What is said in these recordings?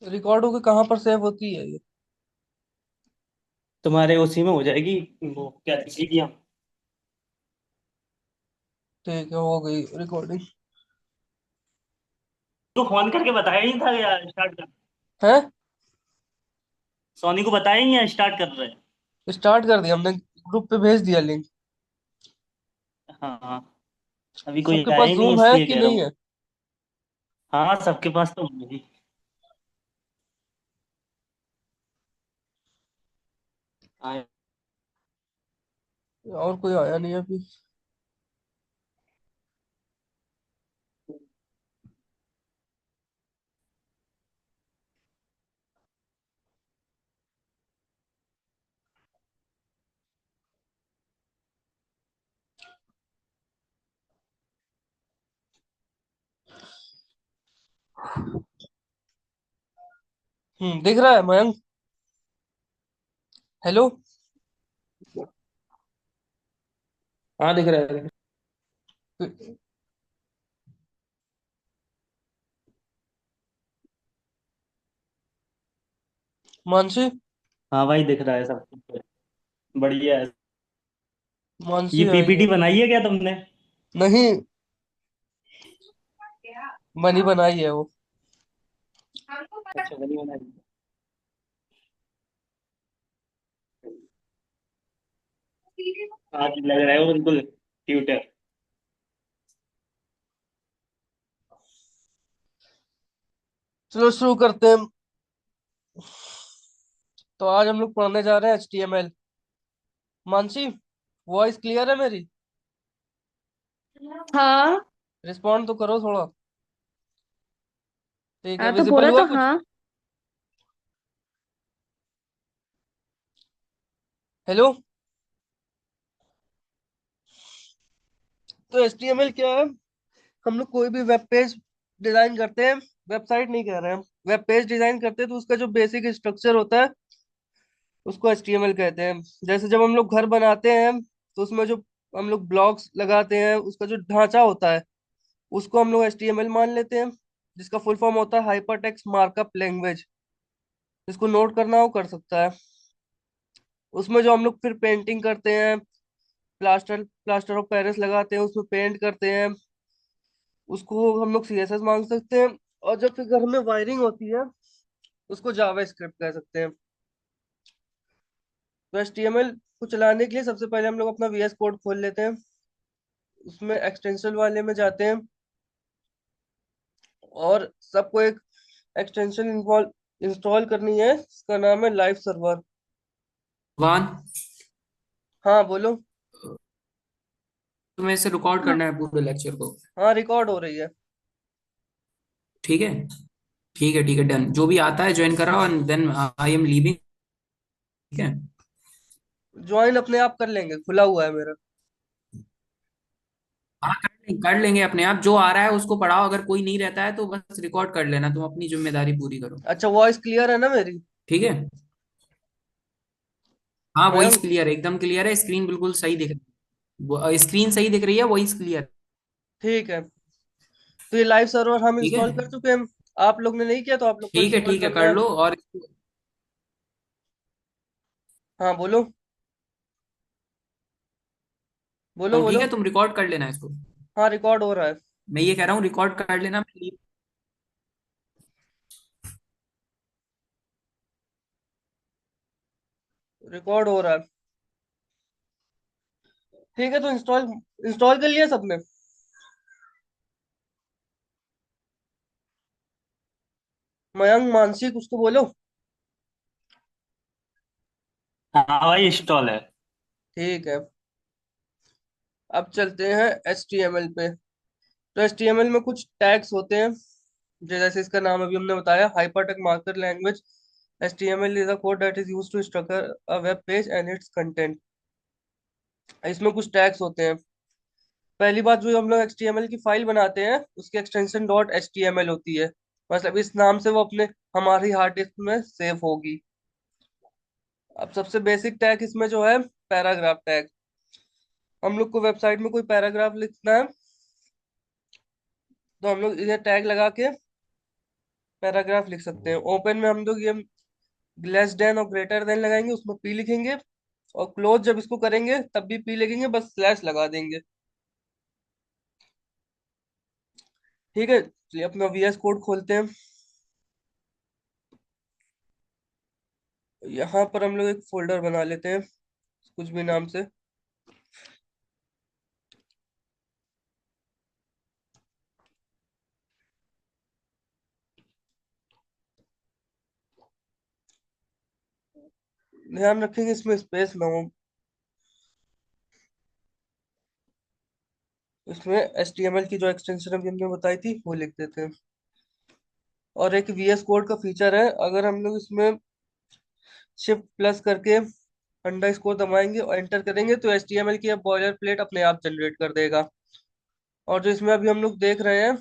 Record होके कहाँ पर सेव होती है ये? तुम्हारे उसी में हो जाएगी। वो क्या मीडिया। ठीक है, हो गई रिकॉर्डिंग। तो फोन करके बताया ही था यार स्टार्ट कर। है। सोनी को बताया ही है स्टार्ट कर रहे हैं। स्टार्ट कर दिया हमने, ग्रुप पे भेज दिया लिंक। हाँ। अभी कोई सबके आया पास ही नहीं जूम है इसलिए कि कह रहा नहीं हूँ। है? हाँ सबके पास तो होंगे। हाँ। और कोई आया नहीं अभी। दिख रहा है मयंक? हेलो। हाँ दिख रहा है दिख रहा मानसी। है। हाँ भाई दिख रहा है सब कुछ। बढ़िया है। ये मानसी आई है? पीपीटी बनाई है क्या तुमने? नहीं, बनी बनाई है वो। अच्छा बनी बनाई। आज लग रहा है वो बिल्कुल क्यूट है। चलो शुरू करते हैं। तो आज हम लोग पढ़ने जा रहे हैं HTML। मानसी, वॉइस क्लियर है मेरी? हाँ। रिस्पॉन्ड तो करो थोड़ा। ठीक है, हाँ तो विजिबल बोला हुआ तो कुछ? हाँ। हेलो। तो HTML क्या है? हम लोग कोई भी वेब पेज डिजाइन करते हैं। वेबसाइट नहीं कह रहे हैं, वेब पेज डिजाइन करते हैं तो उसका जो बेसिक स्ट्रक्चर होता है उसको HTML कहते हैं। जैसे जब हम लोग घर बनाते हैं तो उसमें जो हम लोग ब्लॉक्स लगाते हैं उसका जो ढांचा होता है उसको हम लोग HTML मान लेते हैं, जिसका फुल फॉर्म होता है हाइपर टेक्स्ट मार्कअप लैंग्वेज। जिसको नोट करना हो कर सकता है। उसमें जो हम लोग फिर पेंटिंग करते हैं, प्लास्टर प्लास्टर ऑफ पेरिस लगाते हैं, उसमें पेंट करते हैं, उसको हम लोग CSS मान सकते हैं। और जब फिर घर में वायरिंग होती है उसको जावा स्क्रिप्ट कह सकते हैं। तो HTML को चलाने के लिए सबसे पहले हम लोग अपना VS कोड खोल लेते हैं। उसमें एक्सटेंशन वाले में जाते हैं और सबको एक एक्सटेंशन इंस्टॉल करनी है, इसका नाम है लाइव सर्वर। वान, हाँ बोलो। तुम्हें इसे रिकॉर्ड करना है पूरे लेक्चर को। हाँ, रिकॉर्ड हो रही है। ठीक है, ठीक है, ठीक है, डन। जो भी आता है ज्वाइन कराओ and then I am leaving. ठीक है। ज्वाइन अपने आप कर लेंगे, खुला हुआ है मेरा। हाँ कर लेंगे अपने आप। जो आ रहा है उसको पढ़ाओ, अगर कोई नहीं रहता है तो बस रिकॉर्ड कर लेना, तुम अपनी जिम्मेदारी पूरी करो। अच्छा, वॉइस क्लियर है ना मेरी? ठीक है। हाँ वॉइस मयंक। क्लियर है, एकदम क्लियर है। स्क्रीन बिल्कुल सही दिख रही है, स्क्रीन सही दिख रही है, वॉइस क्लियर। ठीक है, तो ये लाइव सर्वर हम ठीक इंस्टॉल है, कर चुके हैं। आप लोग ने नहीं किया तो आप लोग को ठीक है, इंस्टॉल ठीक है, करना कर है। लो। और हाँ बोलो। बोलो ठीक बोलो। है, तुम रिकॉर्ड कर लेना इसको। हाँ, रिकॉर्ड हो रहा है। मैं ये कह रहा हूँ रिकॉर्ड कर लेना। रिकॉर्ड हो रहा है। ठीक है, तो इंस्टॉल इंस्टॉल कर लिया सबने? मयंक, मानसी, कुछ तो बोलो। हाँ भाई इंस्टॉल है। ठीक है, अब चलते हैं HTML पे। तो HTML में कुछ टैग्स होते हैं, जो जैसे इसका नाम अभी हमने बताया, hypertext markup language. HTML is a code that is used to structure a web page and its content. इसमें कुछ टैग्स होते हैं। पहली बात, जो हम लोग HTML की फाइल बनाते हैं उसकी एक्सटेंशन .html होती है। मतलब इस नाम से वो अपने हमारी हार्ड डिस्क में सेव होगी। अब सबसे बेसिक टैग इसमें जो है, पैराग्राफ टैग। हम लोग को वेबसाइट में कोई पैराग्राफ लिखना है तो हम लोग इधर टैग लगा के पैराग्राफ लिख सकते हैं। ओपन में हम लोग ये लेस देन और ग्रेटर देन लगाएंगे, उसमें पी लिखेंगे। और क्लोज जब इसको करेंगे तब भी पी लिखेंगे, बस स्लैश लगा देंगे। ठीक है, चलिए अपना वीएस कोड खोलते हैं। यहाँ पर हम लोग एक फोल्डर बना लेते हैं कुछ भी नाम से। ध्यान रखेंगे इसमें स्पेस ना हो। इसमें HTML की जो एक्सटेंशन अभी हमने बताई थी वो लिख देते हैं। और एक VS कोड का फीचर है, अगर हम लोग इसमें शिफ्ट प्लस करके अंडरस्कोर दबाएंगे और एंटर करेंगे तो HTML की बॉयलर प्लेट अपने आप जनरेट कर देगा। और जो इसमें अभी हम लोग देख रहे हैं,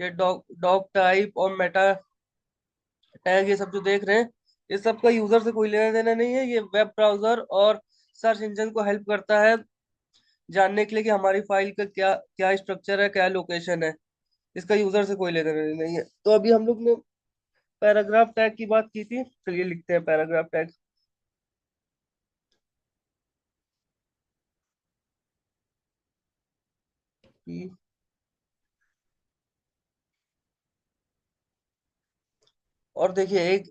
ये डॉग डॉग टाइप और मेटा टैग, ये सब जो देख रहे हैं, इस सब का यूजर से कोई लेना देना नहीं है। ये वेब ब्राउजर और सर्च इंजन को हेल्प करता है जानने के लिए कि हमारी फाइल का क्या क्या स्ट्रक्चर है, क्या लोकेशन है। इसका यूजर से कोई लेना देना नहीं है। तो अभी हम लोग ने पैराग्राफ टैग की बात की थी, चलिए लिखते हैं पैराग्राफ टैग। और देखिए एक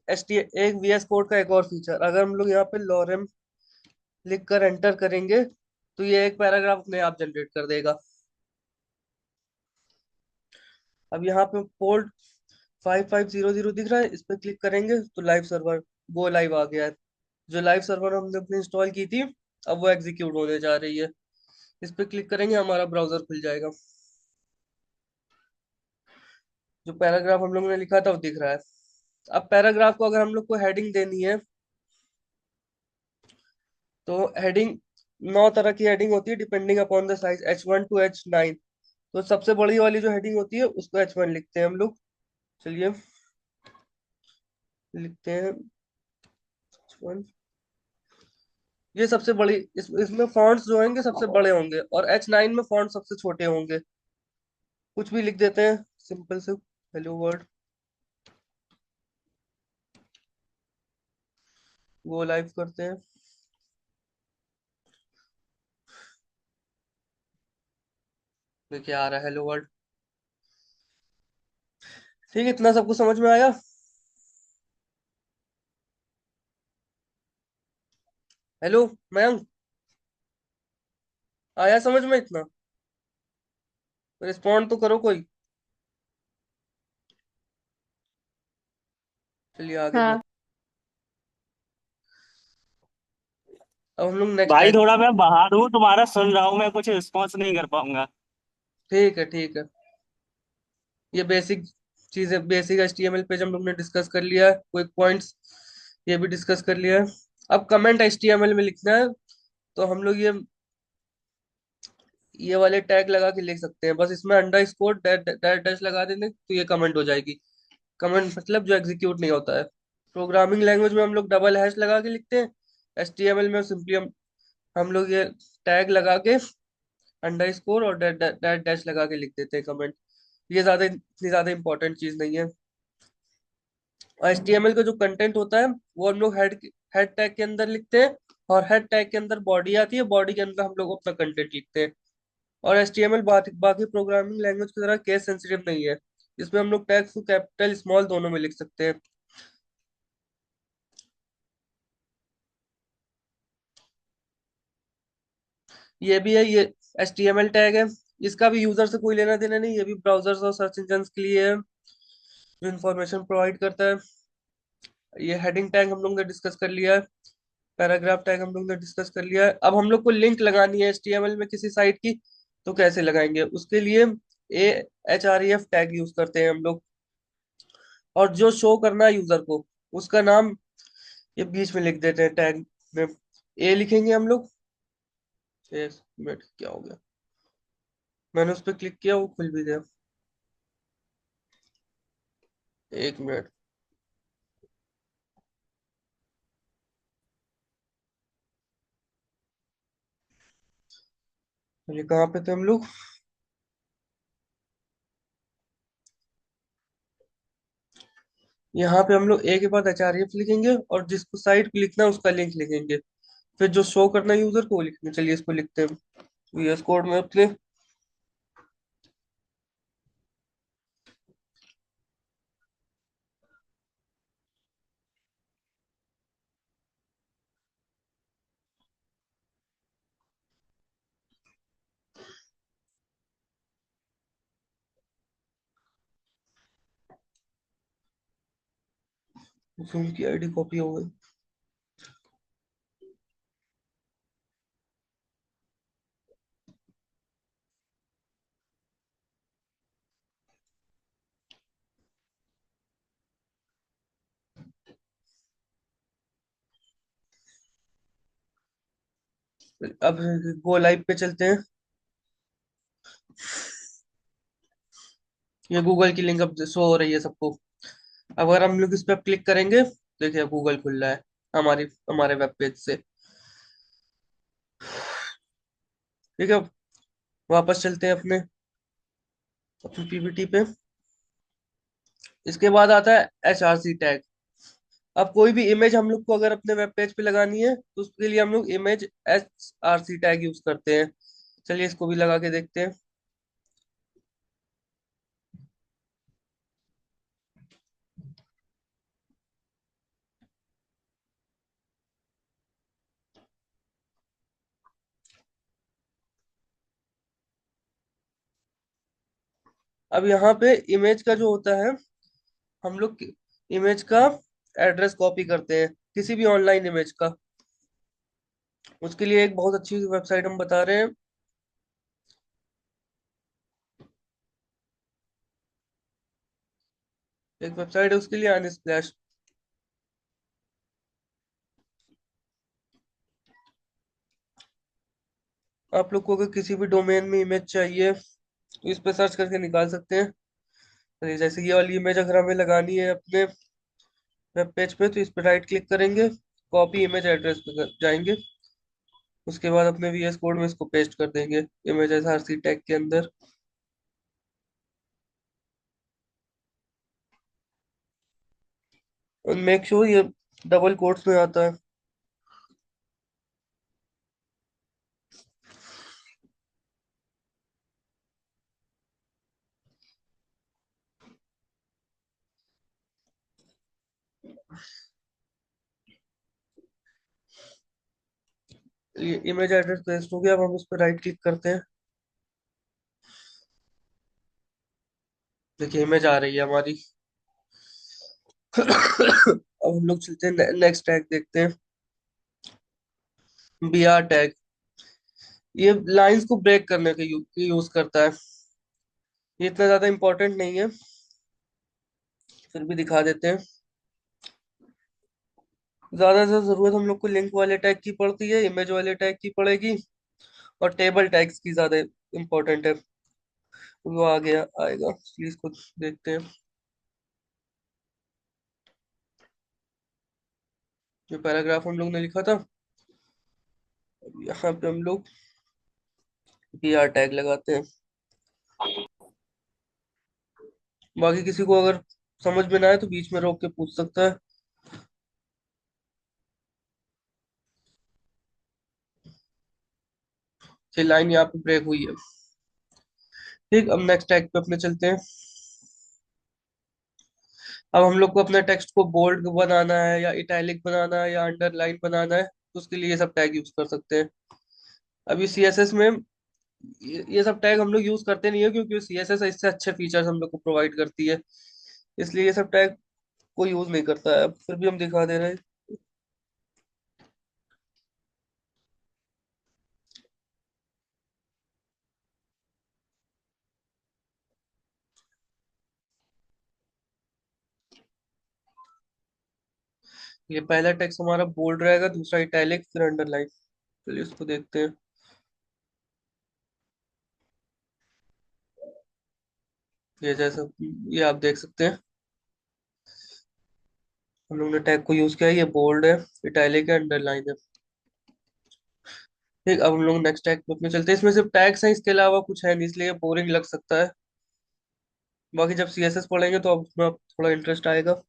VS कोड का एक और फीचर, अगर हम लोग यहाँ पे लॉरेम लिख कर एंटर करेंगे तो ये एक पैराग्राफ अपने आप जनरेट कर देगा। अब यहाँ पे पोर्ट 5500 दिख रहा है, इस पे क्लिक करेंगे तो लाइव सर्वर गो लाइव आ गया है। जो लाइव सर्वर हमने अपने इंस्टॉल की थी, अब वो एग्जीक्यूट होने जा रही है। इस पे क्लिक करेंगे, हमारा ब्राउजर खुल जाएगा। जो पैराग्राफ हम लोग ने लिखा था वो दिख रहा है। अब पैराग्राफ को अगर हम लोग को हेडिंग देनी है तो हेडिंग 9 तरह की हेडिंग होती है depending upon the size, H1 to H9। तो सबसे बड़ी वाली जो हेडिंग होती है उसको H1 लिखते हैं हम लोग। चलिए लिखते हैं H1। ये सबसे बड़ी, इसमें फॉन्ट्स जो होंगे सबसे बड़े होंगे, और H9 में फॉन्ट सबसे छोटे होंगे। कुछ भी लिख देते हैं सिंपल से, हेलो वर्ल्ड, वो लाइव करते हैं। देखिए आ रहा है हेलो वर्ल्ड। ठीक है, इतना सबको समझ में आया। हेलो मयंक, आया समझ में इतना? रिस्पॉन्ड तो करो कोई। चलिए आगे बढ़। हाँ। अब हम लोग नेक्स्ट भाई टैग। थोड़ा मैं बाहर हूँ, तुम्हारा सुन रहा हूँ, मैं कुछ रिस्पॉन्स नहीं कर पाऊंगा। ठीक है ठीक है। ये बेसिक चीजें, बेसिक HTML पेज हम लोग ने डिस्कस कर लिया है, कोई पॉइंट्स ये भी डिस्कस कर लिया है। अब कमेंट HTML में लिखना है, तो हम लोग ये वाले टैग लगा के लिख सकते हैं। बस इसमें अंडरस्कोर डैश डैश लगा देंगे तो ये कमेंट हो जाएगी। कमेंट मतलब जो एग्जीक्यूट नहीं होता है। प्रोग्रामिंग लैंग्वेज में हम लोग डबल हैश लगा के लिखते हैं। HTML में सिंपली हम लोग ये टैग लगा के अंडरस्कोर और डैश डैश लगा के लिख देते हैं कमेंट। ये ज्यादा इतनी ज्यादा इंपॉर्टेंट चीज नहीं है। और HTML का जो कंटेंट होता है वो हम लोग हेड हेड टैग के अंदर लिखते हैं। और हेड टैग के अंदर बॉडी आती है, बॉडी के अंदर हम लोग अपना कंटेंट लिखते हैं। और HTML बाकी प्रोग्रामिंग लैंग्वेज की तरह केस सेंसिटिव नहीं है। इसमें हम लोग टैग्स को कैपिटल स्मॉल दोनों में लिख सकते हैं। ये भी है, ये HTML टैग है। इसका भी यूजर से कोई लेना देना नहीं, ये भी ब्राउजर्स और सर्च इंजन के लिए है जो इंफॉर्मेशन प्रोवाइड करता है। ये हेडिंग टैग हम लोग ने डिस्कस कर लिया है। पैराग्राफ टैग हम लोग ने डिस्कस कर लिया है। अब हम लोग को लिंक लगानी है HTML में किसी साइट की, तो कैसे लगाएंगे उसके लिए AHREF टैग यूज करते हैं हम लोग। और जो शो करना है यूजर को, उसका नाम ये बीच में लिख देते हैं टैग में। ए लिखेंगे हम लोग। एक मिनट, क्या हो गया? मैंने उस पर क्लिक किया, वो खुल भी गया। एक मिनट। ये कहाँ पे थे हम लोग? यहाँ पे हम लोग ए के बाद एचआरएफ लिखेंगे और जिसको साइट पे लिखना है उसका लिंक लिखेंगे। फिर जो शो करना है यूजर को वो लिखेंगे। चलिए इसको लिखते हैं वीएस कोड में अपने। जूम की आईडी कॉपी हो गई। अब गो लाइव पे चलते हैं। ये गूगल की लिंक अब शो हो रही है सबको। अगर हम लोग इस पे क्लिक करेंगे, देखिए गूगल खुल रहा है हमारी हमारे वेब पेज से। ठीक है, वापस चलते हैं अपने अपनी पीपीटी पे। इसके बाद आता है एचआरसी टैग। अब कोई भी इमेज हम लोग को अगर अपने वेब पेज पे लगानी है तो उसके लिए हम लोग इमेज एचआरसी टैग यूज करते हैं। चलिए इसको भी लगा के देखते हैं। अब यहाँ पे इमेज का जो होता है, हम लोग इमेज का एड्रेस कॉपी करते हैं किसी भी ऑनलाइन इमेज का। उसके लिए एक बहुत अच्छी वेबसाइट हम बता रहे हैं। एक वेबसाइट है उसके लिए, अनस्प्लैश। आप लोग को अगर किसी भी डोमेन में इमेज चाहिए तो इस पे सर्च करके निकाल सकते हैं। तो जैसे ये वाली इमेज अगर हमें लगानी है अपने वेब पेज पे तो इस पे राइट क्लिक करेंगे, कॉपी इमेज एड्रेस पे जाएंगे। उसके बाद अपने वीएस कोड में इसको पेस्ट कर देंगे इमेज एसआरसी टैग के अंदर। और मेक श्योर ये डबल कोट्स में आता है। ये इमेज एड्रेस पेस्ट हो गया। अब हम इस पर राइट क्लिक करते हैं। देखिए इमेज आ रही है हमारी। अब हम लोग चलते हैं नेक्स्ट टैग देखते हैं, बीआर टैग। ये लाइंस को ब्रेक करने के यूज करता है। ये इतना ज्यादा इंपॉर्टेंट नहीं है, फिर भी दिखा देते हैं। ज्यादा से जरूरत हम लोग को लिंक वाले टैग की पड़ती है, इमेज वाले टैग की पड़ेगी, और टेबल टैग्स की ज्यादा इंपॉर्टेंट है। वो आ गया आएगा, इसलिए इसको देखते हैं। जो पैराग्राफ हम लोग ने लिखा था, यहाँ पे हम लोग बीआर टैग लगाते हैं। बाकी किसी को अगर समझ में ना आए तो बीच में रोक के पूछ सकता है। ये लाइन यहाँ पे ब्रेक हुई है। ठीक, अब नेक्स्ट टैग पे अपने चलते हैं। अब हम लोग को अपने टेक्स्ट को बोल्ड बनाना है या इटैलिक बनाना है या अंडरलाइन बनाना है तो उसके लिए ये सब टैग यूज कर सकते हैं। अभी सीएसएस में ये सब टैग हम लोग यूज करते नहीं है क्योंकि सीएसएस इससे अच्छे फीचर्स हम लोग को प्रोवाइड करती है, इसलिए ये सब टैग कोई यूज नहीं करता है। अब फिर भी हम दिखा दे रहे हैं। ये पहला टेक्स्ट हमारा बोल्ड रहेगा, दूसरा इटैलिक, फिर अंडरलाइन। चलिए इसको देखते हैं। ये जैसा ये आप देख सकते हैं, हम लोग ने टैग को यूज किया है। ये बोल्ड है, इटैलिक है, अंडरलाइन है। ठीक, अब हम लोग नेक्स्ट टैग पे अपने चलते हैं। इसमें सिर्फ टैग्स हैं, इसके अलावा कुछ है नहीं, इसलिए बोरिंग लग सकता है। बाकी जब सीएसएस पढ़ेंगे तो अब उसमें थोड़ा इंटरेस्ट आएगा।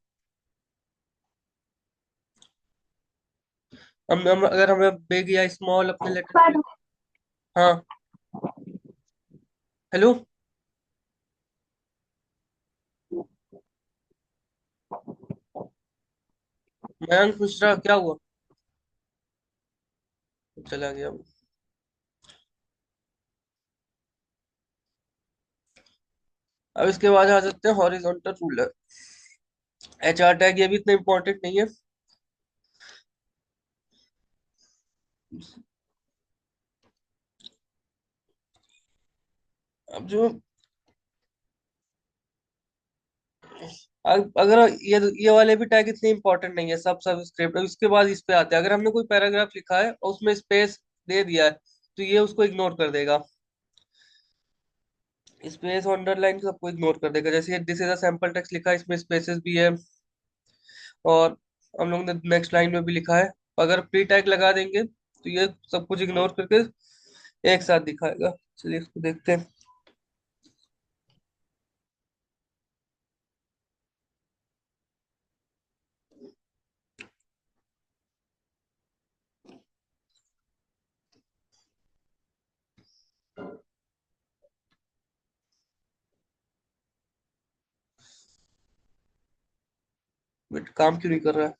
अगर हमें बिग या स्मॉल अपने लेटर में। हाँ। हेलो। मयंक मिश्रा क्या हुआ? चला गया। अब इसके बाद आ जाते हैं हॉरिजॉन्टल रूलर। HR टैग ये भी इतना इंपॉर्टेंट नहीं है। अब जो अगर ये वाले भी टैग इतने इंपॉर्टेंट नहीं है, सब सब्सक्रिप्ट। इसके बाद इस पे आते हैं, अगर हमने कोई पैराग्राफ लिखा है और उसमें स्पेस दे दिया है तो ये उसको इग्नोर कर देगा। स्पेस अंडरलाइन सबको इग्नोर कर देगा। जैसे this is a sample text लिखा है, इसमें स्पेसेस भी है, और हम लोग ने नेक्स्ट लाइन में भी लिखा है। अगर प्री टैग लगा देंगे तो ये सब कुछ इग्नोर करके एक साथ दिखाएगा। चलिए इसको देखते हैं। बट काम क्यों नहीं कर रहा है?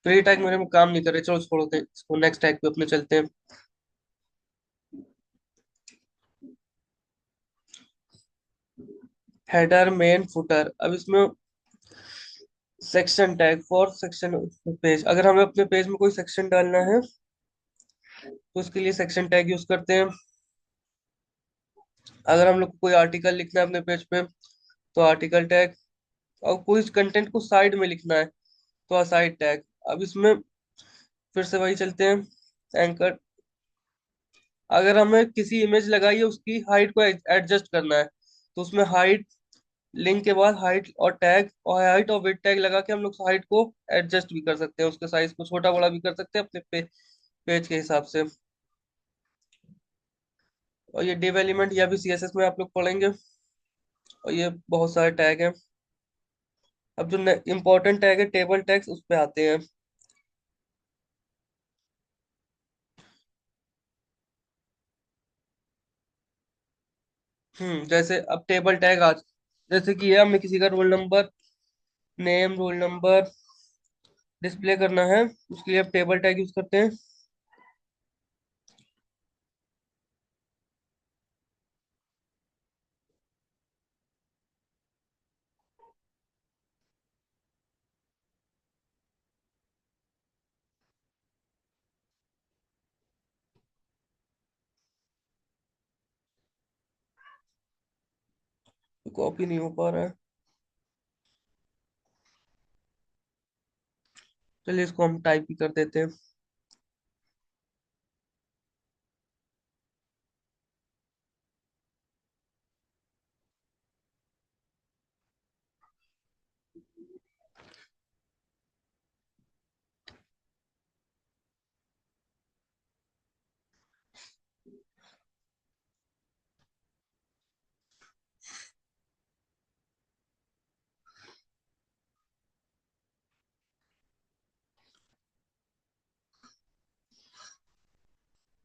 प्री टैग मेरे में काम नहीं कर रहे, चलो छोड़ते हैं इसको, नेक्स्ट टैग पे अपने चलते हैं। Header main footer. अब इसमें section tag for section page. अगर हमें अपने पेज में कोई सेक्शन डालना है तो उसके लिए सेक्शन टैग यूज करते हैं। अगर हम लोग को कोई आर्टिकल लिखना है अपने पेज पे तो आर्टिकल टैग, और कोई कंटेंट को साइड में लिखना है तो असाइड टैग। अब इसमें फिर से वही चलते हैं, एंकर। अगर हमें किसी इमेज लगाई है उसकी हाइट को एडजस्ट करना है तो उसमें हाइट, लिंक के बाद हाइट और टैग, और हाइट और वेट टैग लगा के हम लोग हाइट को एडजस्ट भी कर सकते हैं, उसके साइज को छोटा बड़ा भी कर सकते हैं अपने पेज के हिसाब से। और ये डिव एलिमेंट या भी CSS में आप लोग पढ़ेंगे। और ये बहुत सारे टैग हैं। अब जो इम्पोर्टेंट टैग है टेबल टैग्स, उस पे आते हैं। जैसे अब टेबल टैग आज, जैसे कि ये हमें किसी का roll number, name, roll number display करना है, उसके लिए आप टेबल टैग यूज करते हैं। तो कॉपी नहीं हो पा रहा है। चलिए इसको हम टाइप ही कर देते हैं।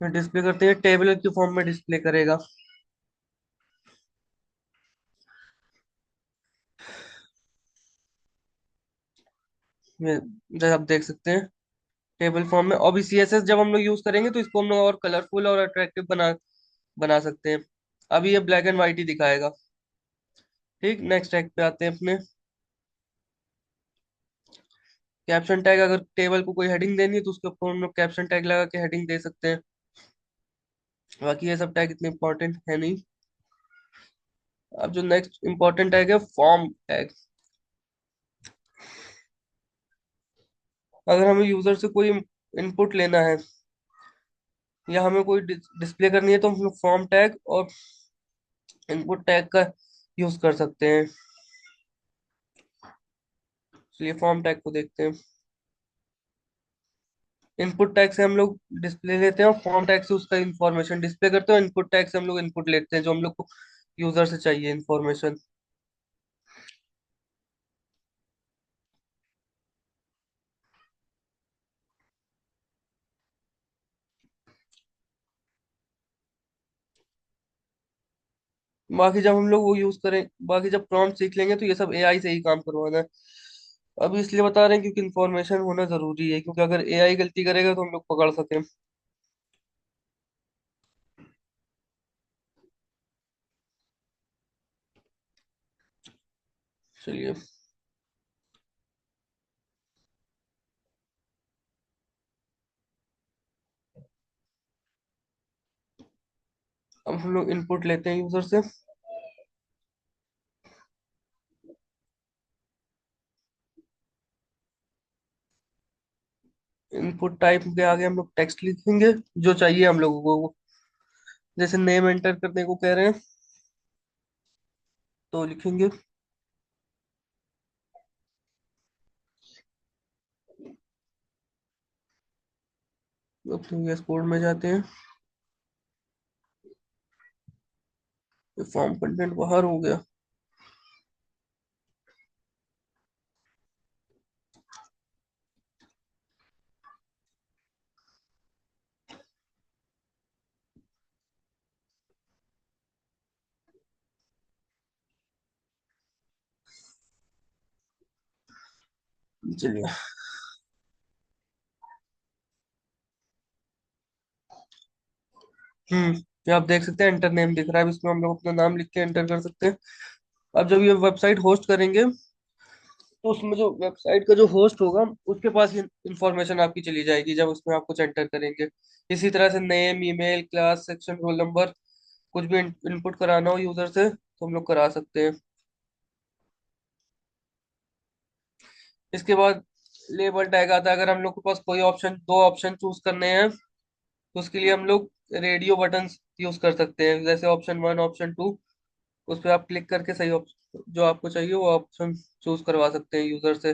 डिस्प्ले करते हैं, टेबल के फॉर्म में डिस्प्ले करेगा। ये जैसे आप देख सकते हैं टेबल फॉर्म में। अभी CSS जब हम लोग यूज करेंगे तो इसको हम लोग और कलरफुल और अट्रैक्टिव बना बना सकते हैं। अभी ये ब्लैक एंड व्हाइट ही दिखाएगा। ठीक, नेक्स्ट टैग पे आते हैं अपने। कैप्शन टैग, अगर टेबल को कोई हेडिंग देनी है तो उसके ऊपर हम लोग कैप्शन टैग लगा के हेडिंग दे सकते हैं। बाकी ये सब टैग इतने इंपॉर्टेंट है नहीं। अब जो नेक्स्ट इंपॉर्टेंट टैग है फॉर्म टैग। अगर हमें यूजर से कोई इनपुट लेना है या हमें कोई डिस्प्ले करनी है तो हम लोग फॉर्म टैग और इनपुट टैग का यूज कर सकते हैं। चलिए फॉर्म टैग को देखते हैं। इनपुट टैग से हम लोग डिस्प्ले लेते हैं और फॉर्म टैग से उसका इंफॉर्मेशन डिस्प्ले करते हैं, और इनपुट टैग से हम लोग इनपुट लेते हैं जो हम लोग को यूजर से चाहिए इंफॉर्मेशन। बाकी जब हम लोग वो यूज करें, बाकी जब प्रॉम्प्ट सीख लेंगे तो ये सब एआई से ही काम करवाना है। अभी इसलिए बता रहे हैं क्योंकि इन्फॉर्मेशन होना जरूरी है, क्योंकि अगर एआई गलती करेगा तो हम लोग पकड़ सकें। चलिए, अब हम लोग इनपुट लेते हैं यूजर से। इनपुट टाइप के आगे हम लोग टेक्स्ट लिखेंगे जो चाहिए हम लोगों को। जैसे नेम एंटर करने को कह रहे हैं तो लिखेंगे। अपने VS कोड में जाते हैं। फॉर्म कंटेंट बाहर हो गया। चलिए। ये आप देख सकते हैं एंटर नेम दिख रहा है, अब इसमें हम लोग अपना नाम लिख के एंटर कर सकते हैं। अब जब ये वेबसाइट होस्ट करेंगे तो उसमें जो वेबसाइट का जो होस्ट होगा उसके पास ये इंफॉर्मेशन आपकी चली जाएगी जब उसमें आप कुछ एंटर करेंगे। इसी तरह से name, email, class, section, roll number, कुछ भी इनपुट कराना हो यूजर से तो हम लोग करा सकते हैं। इसके बाद लेबल टैग आता है। अगर हम लोग के पास कोई ऑप्शन, दो ऑप्शन चूज करने हैं तो उसके लिए हम लोग रेडियो बटन यूज कर सकते हैं, जैसे ऑप्शन 1, ऑप्शन 2। उस पर आप क्लिक करके सही ऑप्शन जो आपको चाहिए वो ऑप्शन चूज करवा सकते हैं यूजर से।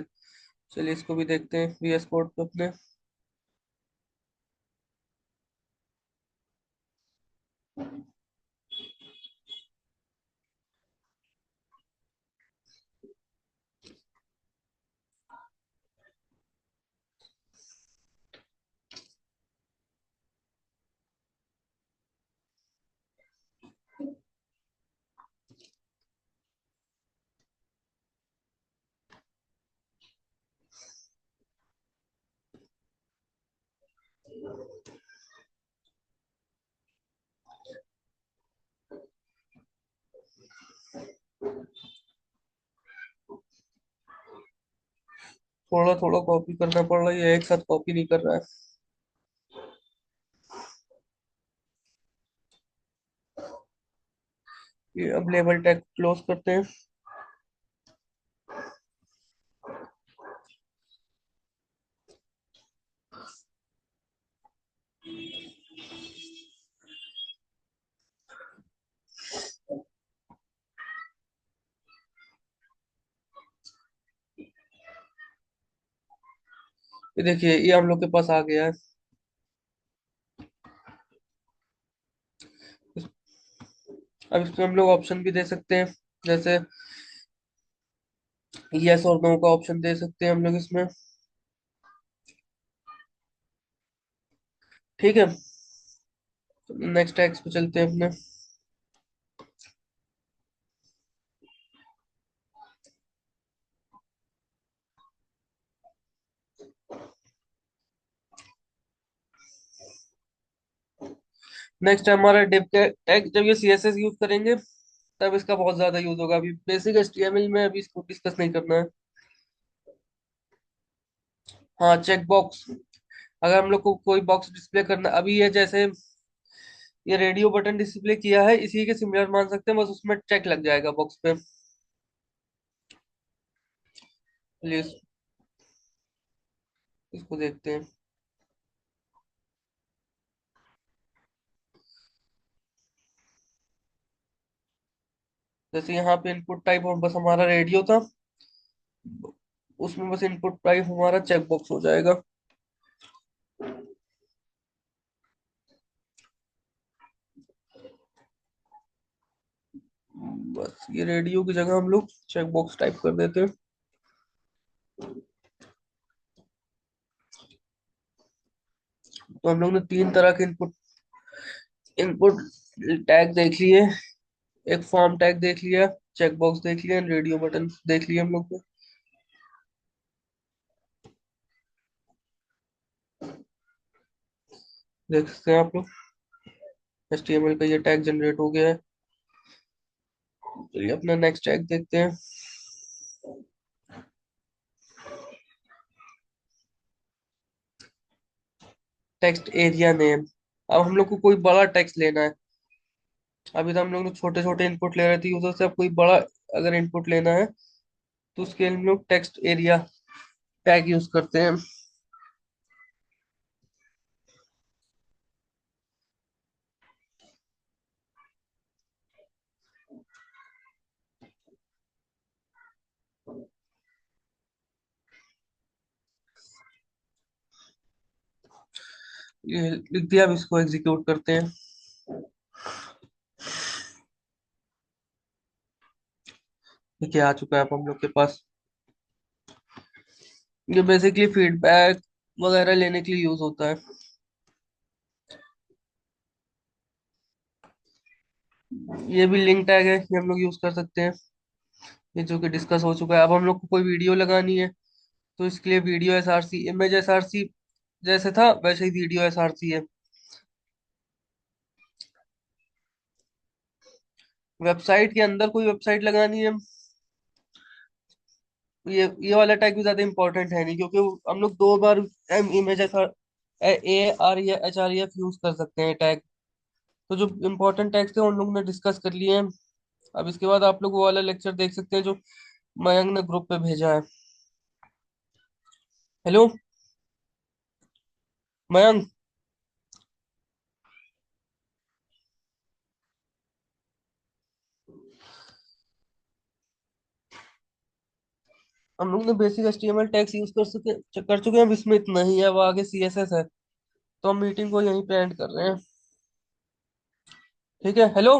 चलिए इसको भी देखते हैं VS कोड पे अपने। थोड़ा थोड़ा कॉपी करना पड़ रहा है, ये एक साथ कॉपी नहीं कर रहा है। ये अब लेबल टैग क्लोज करते हैं। ये देखिए ये हम लोग के पास आ गया है। अब इसमें हम लोग ऑप्शन भी दे सकते हैं, जैसे यस और नो का ऑप्शन दे सकते हैं हम लोग इसमें। ठीक है, नेक्स्ट टैग्स पे चलते हैं अपने। नेक्स्ट है हमारा डिव टैग। जब ये CSS यूज करेंगे तब इसका बहुत ज्यादा यूज होगा। अभी बेसिक HTML में अभी इसको डिस्कस नहीं करना है। हाँ, चेक बॉक्स। अगर हम लोग को कोई बॉक्स डिस्प्ले करना, अभी ये जैसे ये रेडियो बटन डिस्प्ले किया है इसी के सिमिलर मान सकते हैं, बस उसमें चेक लग जाएगा बॉक्स पे। प्लीज इसको देखते हैं। जैसे यहाँ पे इनपुट टाइप बस हमारा रेडियो था, उसमें बस इनपुट टाइप हमारा चेकबॉक्स हो जाएगा। बस ये रेडियो की जगह हम लोग चेकबॉक्स टाइप कर देते हैं। तो हम लोग ने तीन तरह के इनपुट इनपुट टैग देख लिए। एक फॉर्म टैग देख लिया, चेकबॉक्स देख लिया, रेडियो बटन देख लिया हम लोग ने। देख सकते हैं आप लोग, HTML का ये टैग जनरेट हो गया है। चलिए अपना नेक्स्ट टैग देखते हैं। Text area name. अब हम लोग को कोई बड़ा टेक्स्ट लेना है। अभी तो हम लोग ने छोटे छोटे इनपुट ले रहे थे यूजर से, अब कोई बड़ा अगर इनपुट लेना है तो उसके लिए हम लोग टेक्स्ट एरिया टैग यूज करते हैं। ये लिख दिया, अब इसको एग्जीक्यूट करते हैं। देखिए आ चुका है अब हम लोग के पास। ये बेसिकली फीडबैक वगैरह लेने के लिए यूज होता है। ये भी लिंक टैग है, ये हम लोग यूज कर सकते हैं। ये जो कि डिस्कस हो चुका है। अब हम लोग को कोई वीडियो लगानी है तो इसके लिए वीडियो SRC, इमेज SRC जैसे था वैसे ही वीडियो SRC है। वेबसाइट के अंदर कोई वेबसाइट लगानी है, ये वाला टैग भी ज्यादा इंपॉर्टेंट है नहीं, क्योंकि हम लोग दो बार इमेज AREF यूज कर सकते हैं टैग। तो जो इंपॉर्टेंट टैग्स थे उन लोग ने डिस्कस कर लिए हैं। अब इसके बाद आप लोग वो वाला लेक्चर देख सकते हैं जो मयंक ने ग्रुप पे भेजा है। हेलो मयंक, हम लोग ने बेसिक HTML टैग्स यूज कर चुके हैं। अब इसमें इतना ही है, अब आगे CSS है। तो हम मीटिंग को यहीं पे एंड कर रहे हैं। ठीक है, हेलो।